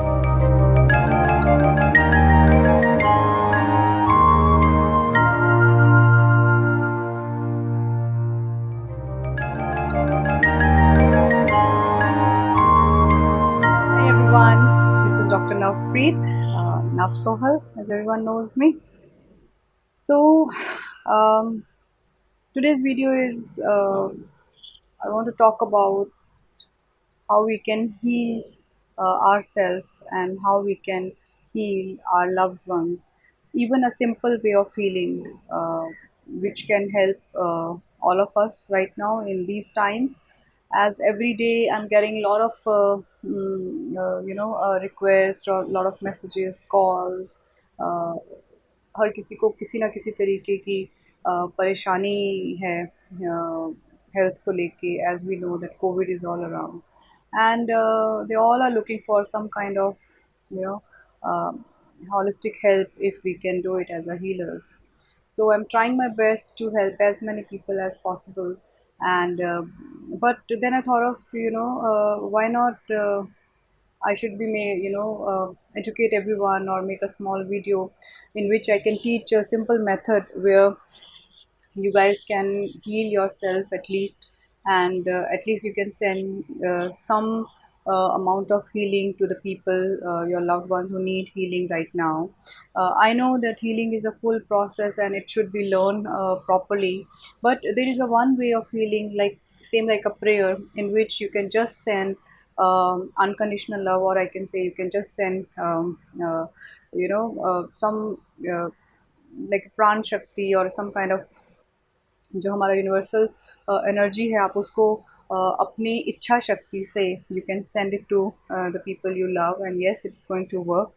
Hi everyone, this is Dr. Navpreet, Nav Sohal, as everyone knows me. So, um, today's video is I want to talk about how we can heal ourselves and how we can heal our loved ones. Even a simple way of healing, which can help all of us right now in these times. As every day I'm getting a lot of requests or a lot of messages, calls. uh, हर किसी को किसी ना किसी तरीके की परेशानी है health को लेके as we know that covid is all around and they all are looking for some kind of you know holistic help if we can do it as a healers. So I'm trying my best to help as many people as possible, and but then I thought of why not I should be educate everyone or make a small video in which I can teach a simple method where you guys can heal yourself at least, and at least you can send some amount of healing to the people, your loved ones who need healing right now. I know that healing is a full process and it should be learned properly, but there is a one way of healing, like same like a prayer, in which you can just send unconditional love, or I can say you can just send some like pran shakti or some kind of जो हमारा universal energy है आप उसको अपनी इच्छा शक्ति से you can send it to the people you love and yes it's going to work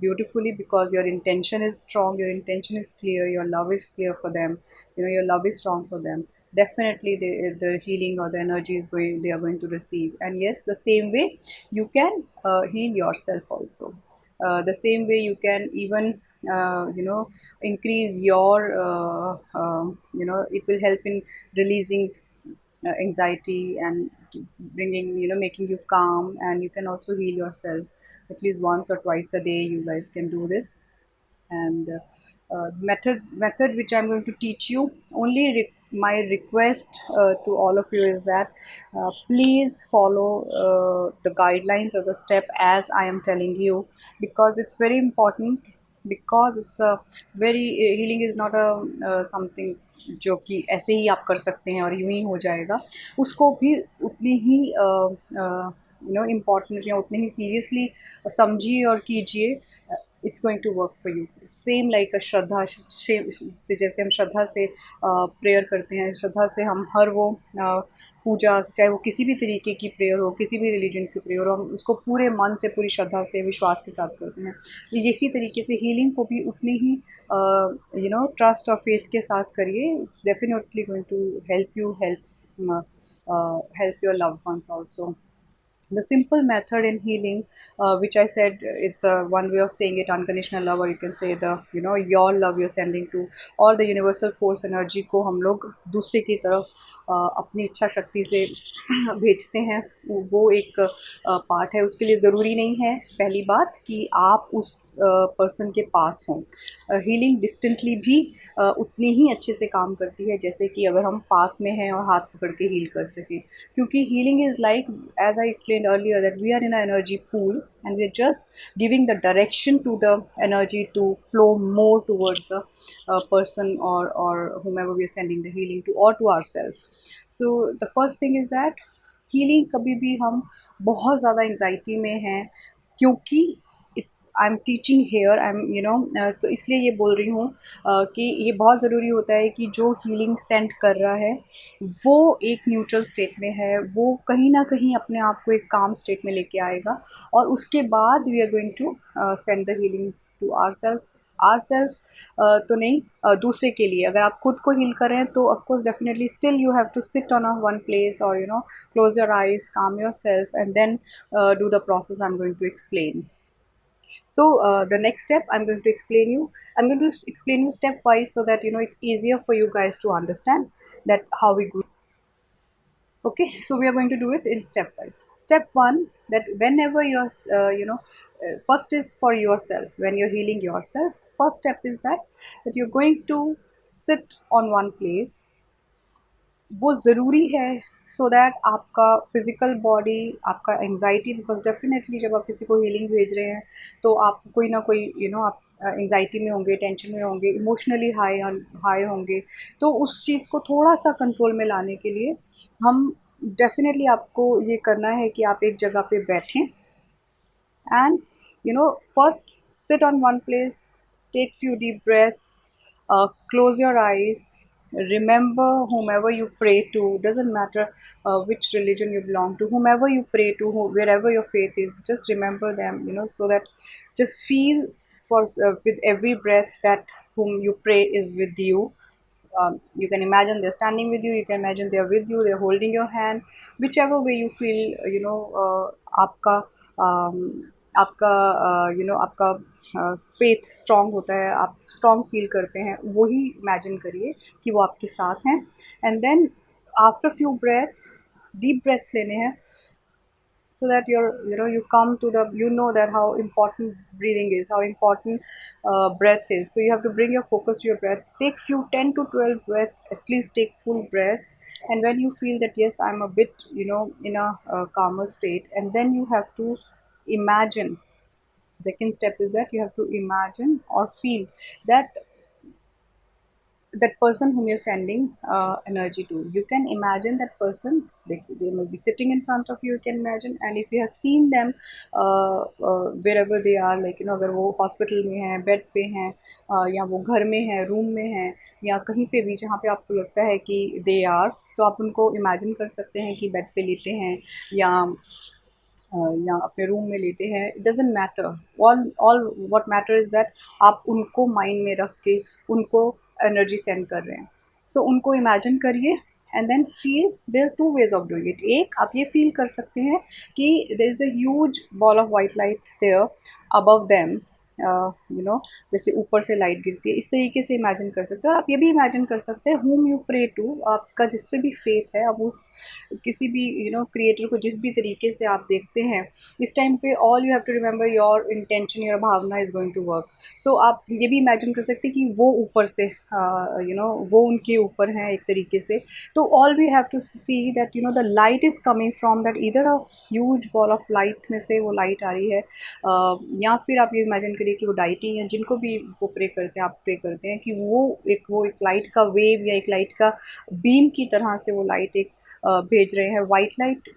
beautifully because your intention is strong your intention is clear your love is clear for them your love is strong for them. Definitely the healing or the energy is going they are going to receive, and yes, the same way you can heal yourself also. The same way you can even increase your it will help in releasing anxiety and bringing making you calm, and you can also heal yourself at least once or twice a day. You guys can do this, and method which I'm going to teach you. Only my request to all of you is that please follow the guidelines or the step as I am telling you, because it's very important. Because it's a very healing is not a something जो कि ऐसे ही आप कर सकते हैं और यूं ही हो जाएगा. उसको भी उतनी ही इम्पोर्टेंस या उतनी ही सीरियसली समझिए और कीजिए. It's going to work for you. Same like a श्रद्धा से, जैसे हम श्रद्धा से प्रेयर करते हैं, श्रद्धा से हम हर वो पूजा, चाहे वो किसी भी तरीके की प्रेयर हो, किसी भी रिलीजन की प्रेयर हो, हम उसको पूरे मन से, पूरी श्रद्धा से, विश्वास के साथ करते हैं. इसी तरीके से हीलिंग को भी उतनी ही ट्रस्ट और फेथ के साथ करिए. It's definitely going to help you help your loved ones also. The simple method in healing, which I said is one way of saying it, unconditional love, or you can say the your love you're sending to, or the universal force energy को हम लोग दूसरे की तरफ अपनी इच्छा शक्ति से भेजते हैं. वो एक पार्ट है. उसके लिए ज़रूरी नहीं है पहली बात कि आप उस पर्सन के पास हों. हीलिंग डिस्टेंटली भी उतनी ही अच्छे से काम करती है जैसे कि अगर हम पास में हैं और हाथ पकड़ के हील कर सकें. क्योंकि healing is like, as I explain earlier, that we are in an energy pool and we're just giving the direction to the energy to flow more towards the person or whomever we are sending the healing to, or to ourselves. So the first thing is that healing कभी भी हम बहुत ज़्यादा anxiety में हैं, क्योंकि it's I am teaching here, I am तो इसलिए ये बोल रही हूँ कि ये बहुत ज़रूरी होता है कि जो हीलिंग सेंड कर रहा है वो एक न्यूट्रल स्टेट में है. वो कहीं ना कहीं अपने आप को एक काम स्टेट में लेके आएगा, और उसके बाद we are going to send the healing to our self. तो नहीं, दूसरे के लिए. अगर आप खुद को हील कर रहे हैं तो of course definitely still you have to sit on a one place, और close your eyes, calm yourself, and then do the process I'm going to explain. So the next step I'm going to explain you step wise, so that it's easier for you guys to understand that how we go. Okay, so we are going to do it in step wise. Step one, that whenever you're first is for yourself. When you're healing yourself, first step is that you're going to sit on one place. वो ज़रूरी है so that आपका physical body, आपका anxiety, because definitely जब आप किसी को healing भेज रहे हैं तो आप कोई ना कोई आप एंग्जाइटी में होंगे, टेंशन में होंगे, इमोशनली हाई होंगे। तो उस चीज़ को थोड़ा सा कंट्रोल में लाने के लिए हम डेफिनेटली आपको ये करना है कि आप एक जगह पे बैठें and first sit on one place, take few deep breaths, close your eyes, remember whomever you pray to. Doesn't matter which religion you belong to, whomever you pray to, wherever your faith is, just remember them, so that just feel for with every breath that whom you pray is with you. You can imagine they're standing with you, you can imagine they're with you, they're holding your hand, whichever way you feel, आपका आपका आपका faith strong होता है, आप strong feel करते हैं, वही imagine करिए कि वो आपके साथ हैं। And then after few breaths, deep breaths लेने हैं, so that you come to the, that how important breathing is, how important breath is. So you have to bring your focus to your breath, take few 10 to 12 breaths, at least take full breaths. And when you feel that yes, I'm a bit in a calmer state, and then you have to imagine. Second step is that you have to imagine or feel that person whom you're sending energy to. You can imagine that person, they must be sitting in front of you, you can imagine. And if you have seen them wherever they are, like अगर वो hospital में हैं, bed पे हैं, या वो घर में हैं, रूम में हैं, या कहीं पे भी जहाँ पे आपको लगता है कि दे आर, तो आप उनको इमेजिन कर सकते हैं कि बेड पे लेटे हैं या अपने रूम में लेटे हैं। It doesn't matter, all what matter is that आप उनको माइंड में रख के उनको एनर्जी सेंड कर रहे हैं। सो उनको इमेजिन करिए and then feel. There is two ways of doing it. एक, आप ये फील कर सकते हैं कि there is a huge ball of white light there above them, जैसे ऊपर से लाइट गिरती है, इस तरीके से इमेजिन कर सकते हो। आप ये भी इमेजिन कर सकते हैं whom you pray to, आपका जिस पे भी फेथ है, अब उस किसी भी क्रिएटर को जिस भी तरीके से आप देखते हैं, इस टाइम पे all you have to remember your intention, your भावना is going to work. So आप ये भी इमेजिन कर सकते हैं कि वो ऊपर से वो उनके ऊपर हैं एक तरीके से। तो all we have to see that the light is coming from that either a huge ball of light में से वो लाइट आ रही है, या फिर आप ये इमेजिन करिए कि वो डाइटी हैं, जिनको भी वो प्रे करते हैं, आप प्रे करते हैं कि वो एक लाइट का वेव या एक लाइट का बीम की तरह से वो लाइट एक भेज रहे हैं। वाइट लाइट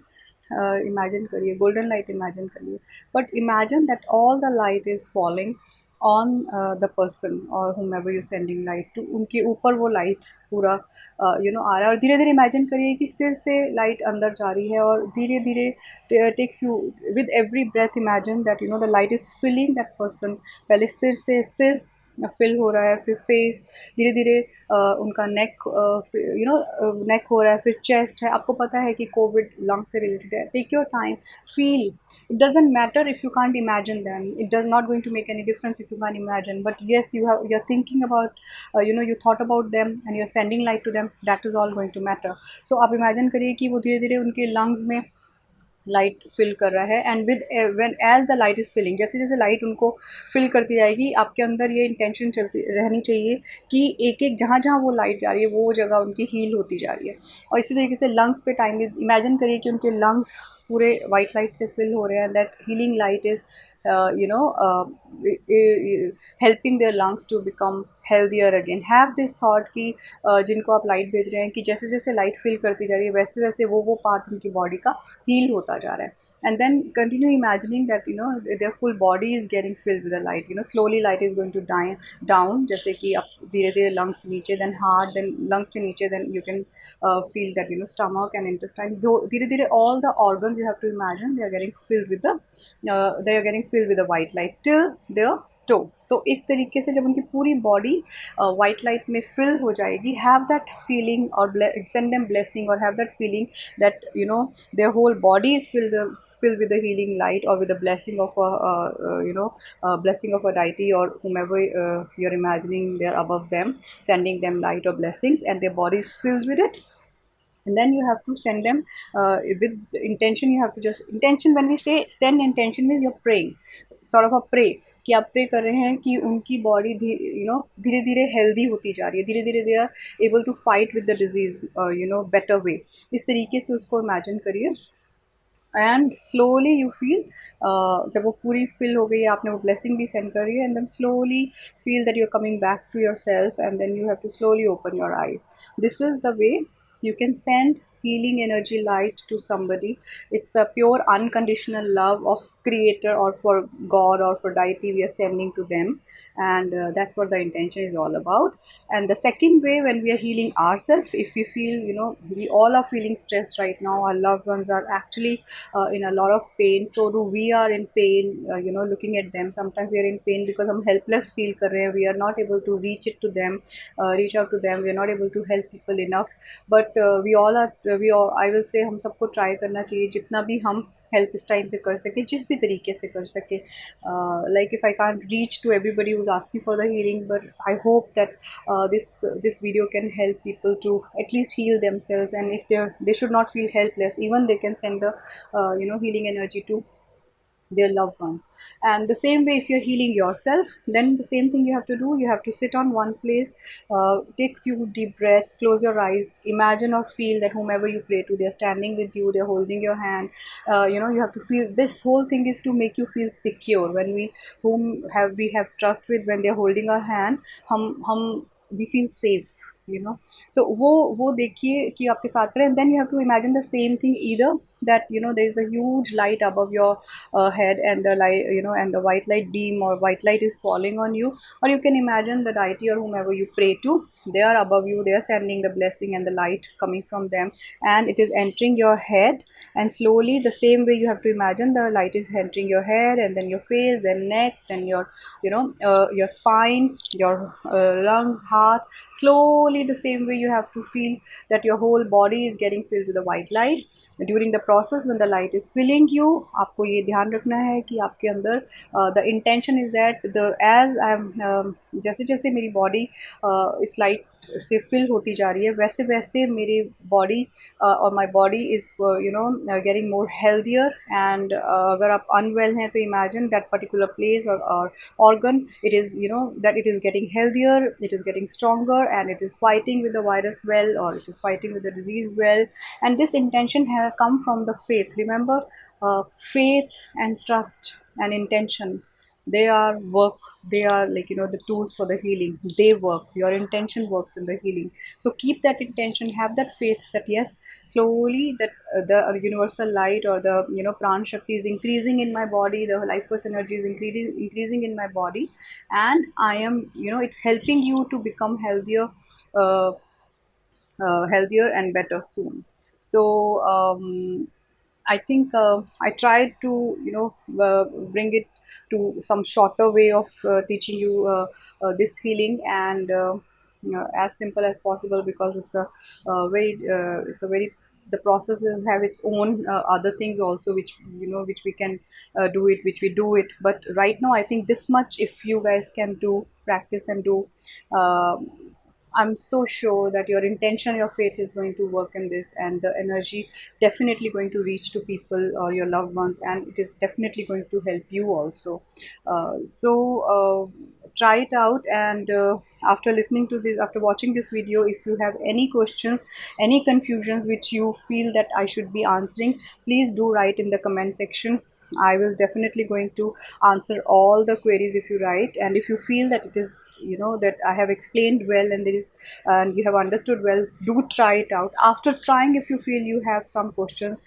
इमेजिन करिए, गोल्डन लाइट इमेजिन करिए, but imagine that all the light is falling on the person और whomever you sending light to, उनके ऊपर वो लाइट पूरा आ रहा है। और धीरे धीरे इमेजिन करिए कि सिर से लाइट अंदर जा रही है, और धीरे धीरे take few, with every breath imagine that the light is filling that person. पहले सिर फिल हो रहा है, फिर फेस, धीरे धीरे उनका नेक, नेक हो रहा है, फिर चेस्ट है। आपको पता है कि कोविड लंग से रिलेटेड है। Take your time, feel. It doesn't matter if you can't imagine them, it does not going to make any difference if you can't imagine, but yes you are thinking about, you thought about them and you're sending light to them, that is all going to matter. So आप imagine करिए कि वो धीरे धीरे उनके lungs में light fill कर रहा है, and with when as the light is filling, जैसे जैसे लाइट उनको फिल करती जाएगी, आपके अंदर ये इंटेंशन चलती रहनी चाहिए कि एक एक जहाँ जहाँ वो लाइट जा रही है वो जगह उनकी हील होती जा रही है। और इसी तरीके से लंग्स पे टाइम इमेजिन करिए कि उनके लंग्स पूरे वाइट लाइट से फिल हो रहे हैं, that healing light is helping their lungs to become healthier again. Have this thought कि जिनको आप लाइट भेज रहे हैं कि जैसे जैसे लाइट फिल करती जा रही है वैसे वैसे वो पार्ट उनकी बॉडी का हील होता जा रहा है। And then continue imagining that their full body is getting filled with the light. Slowly light is going to die down, जैसे कि आप धीरे धीरे lungs नीचे, then heart, then lungs से नीचे, then you can feel that stomach and intestine. धीरे धीरे all the organs you have to imagine they are getting filled with the white light till their toe. तो इस तरीके से जब उनकी पूरी बॉडी वाइट लाइट में फिल हो जाएगी, हैव दैट फीलिंग और सेंड देम ब्लेसिंग, और have that feeling that their whole body is filled with the healing light, or with the blessing of a blessing of a deity, or whomever you're imagining they're above them, sending them light or blessings, and their body is filled with it. and then you have to send them with intention. You have to just intention, when we say send intention means you're praying, sort of a pray, कि आप pray कर रहे हैं कि उनकी body धीरे धीरे healthy होती जा रही है, धीरे धीरे they are able to fight with the disease better way. इस तरीके से उसको इमेजिन करिए, एंड स्लोली यू फील, जब वो पूरी फिल हो गई, आपने वो ब्लेसिंग भी सेंड करी है, and then slowly feel that you are coming back to your self, एंड देन you have to slowly open your eyes. This is the way you can send healing energy light to somebody. It's a pure unconditional love of creator, or for god, or for deity we are sending to them, and that's what the intention is all about. And the second way, when we are healing ourselves, if we feel, we all are feeling stressed right now, our loved ones are actually in a lot of pain, so do we are in pain, looking at them. Sometimes we are in pain because हम helpless feel कर रहे हैं, we are not able to reach it to them, reach out to them, we are not able to help people enough. But we all, I will say, हम सबको try करना चाहिए जितना भी हम हेल्प इस टाइम पे कर सके, जिस भी तरीके से कर सके. Like if I can't reach to everybody who's asking for the healing, but I hope that this video can help people to at least heal themselves, and if they should not feel helpless, even they can send the healing energy to their loved ones. And the same way, if you're healing yourself, then the same thing you have to do. You have to sit on one place, take few deep breaths, close your eyes, imagine or feel that whomever you pray to, they're standing with you, they're holding your hand. You have to feel, this whole thing is to make you feel secure. When we have trust with, when they're holding our hand, हम we feel safe, तो वो देखिए कि आपके साथ करें. And then you have to imagine the same thing, either that there is a huge light above your head, and the light, and the white light beam or white light is falling on you, or you can imagine the deity or whomever you pray to, they are above you, they are sending the blessing and the light coming from them, and it is entering your head. And slowly, the same way, you have to imagine the light is entering your head, and then your face, then neck, then your spine, your lungs, heart. Slowly, the same way, you have to feel that your whole body is getting filled with the white light. During the process, when the light is filling you, आपको ये ध्यान रखना है कि आपके अंदर the intention is that as I am, जैसे जैसे मेरी बॉडी इस लाइट से फिल होती जा रही है, वैसे वैसे मेरी बॉडी और my body is getting more healthier. And अगर आप अनवेल हैं, तो इमेजिन दैट पर्टिकुलर प्लेस और organ, it is, that it is getting healthier, it is getting stronger, and it is fighting with the virus well, or it is fighting with the disease well. And this intention has come from the faith. Remember, faith and trust and intention, they are work, they are like, the tools for the healing. They work, your intention works in the healing. So keep that intention, have that faith that yes, slowly that the universal light, or the pran shakti is increasing in my body, the life force energy is increasing in my body, and I am, it's helping you to become uh, healthier and better soon. So I think I tried to bring it to some shorter way of teaching you this healing, and as simple as possible, because it's a very, the processes have its own other things also, which which we can do it, which we do it. But right now, I think this much, if you guys can do, practice and do, uh, I'm so sure that your intention, your faith is going to work in this, and the energy definitely going to reach to people or your loved ones, and it is definitely going to help you also. Try it out, and after listening to this, after watching this video, if you have any questions, any confusions which you feel that I should be answering, please do write in the comment section. I will definitely going to answer all the queries if you write. And if you feel that it is, that I have explained well, and there is, and you have understood well, do try it out. After trying, if you feel you have some questions,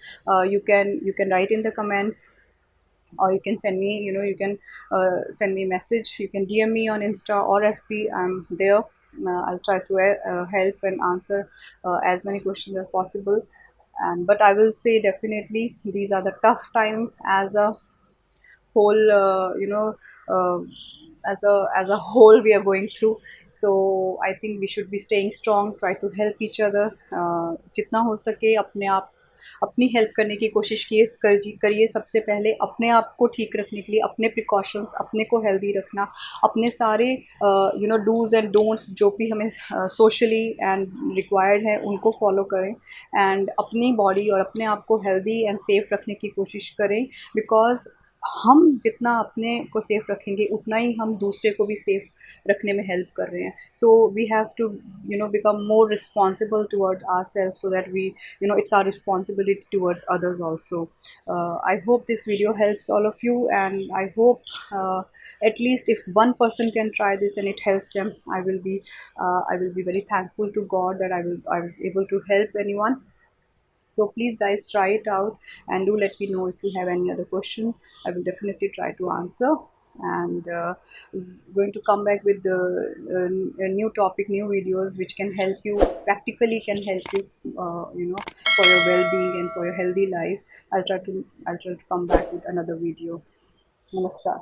you can write in the comments, or you can send me, send me message. You can DM me on Insta or FB. I'm there. I'll try to help and answer as many questions as possible. And but I will say, definitely these are the tough time as a whole, uh, as a whole we are going through. So I think we should be staying strong, try to help each other, जितना हो सके अपने आप अपनी help करने की कोशिश करिए। सबसे पहले अपने आप को ठीक रखने के लिए अपने प्रिकॉशंस, अपने को हेल्दी रखना, अपने सारे डूज़ एंड डोंट्स जो भी हमें सोशली एंड रिक्वायर्ड है उनको फॉलो करें, एंड अपनी बॉडी और अपने आप को हेल्दी एंड सेफ रखने की कोशिश करें। बिकॉज हम जितना अपने को सेफ रखेंगे उतना ही हम दूसरे को भी सेफ रखने में हेल्प कर रहे हैं। So we have to become more responsible towards our self, so that we it's our responsibility towards others also. I hope this video helps all of you, and I hope at least if one person can try this and it helps them, I will be very thankful to God that I was able to help anyone. So please guys, try it out and do let me know if you have any other question. I will definitely try to answer, and going to come back with the a new topic, new videos which can help you, practically can help you, for your well-being and for your healthy life. I'll try to come back with another video. Namaskar.